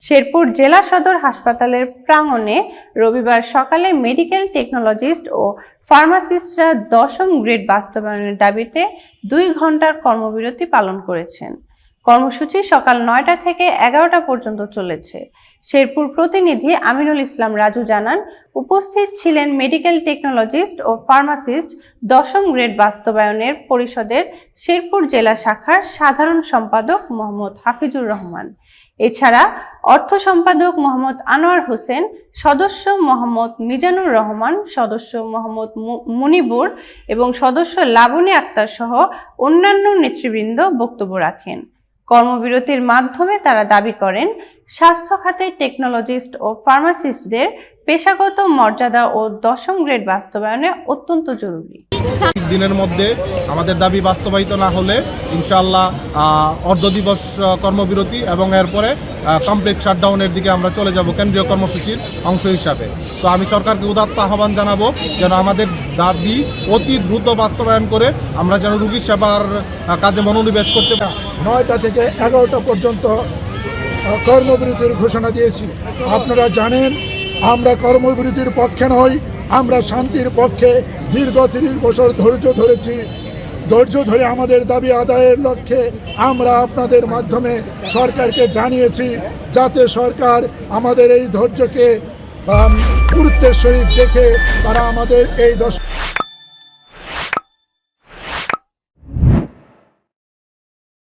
শেরপুর জেলা সদর হাসপাতালের প্রাঙ্গণে রবিবার সকালে মেডিকেল টেকনোলজিস্ট ও ফার্মাসিস্টরা 10ম গ্রেড বাস্তবায়নের দাবিতে 2 ঘন্টার কর্মবিরতি পালন করেছেন। কর্মসূচি সকাল 9টা থেকে 11টা পর্যন্ত চলেছে। শেরপুর প্রতিনিধি আমিনুল ইসলাম রাজু জানান, উপস্থিত ছিলেন মেডিকেল টেকনোলজিস্ট ও ফার্মাসিস্ট 10ম গ্রেড বাস্তবায়নের পরিষদের শেরপুর জেলা শাখার সাধারণ সম্পাদক মোহাম্মদ হাফিজুর রহমান। এছাড়া অর্থ সম্পাদক মোহাম্মদ আনোয়ার হোসেন, সদস্য মোহাম্মদ মিজানুর রহমান, সদস্য মোহাম্মদ মুনিবুর এবং সদস্য লাবনী আক্তার সহ অন্যান্য নেতৃবৃন্দ বক্তব্য রাখেন। কর্মবিরতির মাধ্যমে তারা দাবি করেন, স্বাস্থ্য খাতে টেকনোলজিস্ট ও ফার্মাসিস্টদের পেশাগত মর্যাদা ও 10ম গ্রেড বাস্তবায়নে অত্যন্ত জরুরি। দিনের মধ্যে আমাদের দাবি বাস্তবায়িত না হলে ইনশাআল্লাহ অর্ধ দিবস কর্মবিরতি এবং এরপরে কমপ্লিট শাটডাউনের দিকে আমরা চলে যাব কেন্দ্রীয় কর্মসূচির অংশ হিসাবে। তো আমি সরকারকে উদাত্ত আহ্বান জানাবো যেন আমাদের দাবি অতি দ্রুত বাস্তবায়ন করে আমরা যেন রোগী সেবার কাজে মনোনিবেশ করতে পারি। 9টা থেকে 11টা পর্যন্ত কর্মবিরতির ঘোষণা দিয়েছি। আপনারা জানেন আমরা কর্মবিরতির পক্ষে নই, আমরা শান্তির পক্ষে। দীর্ঘ 30 বছর ধৈর্য ধরে আমাদের দাবি আদায়ের লক্ষ্যে আমরা আপনাদের মাধ্যমে সরকারকে জানিয়েছি, যাতে সরকার আমাদের এই ধৈর্যকে গুরুত্বের সহিত দেখে তারা আমাদের এই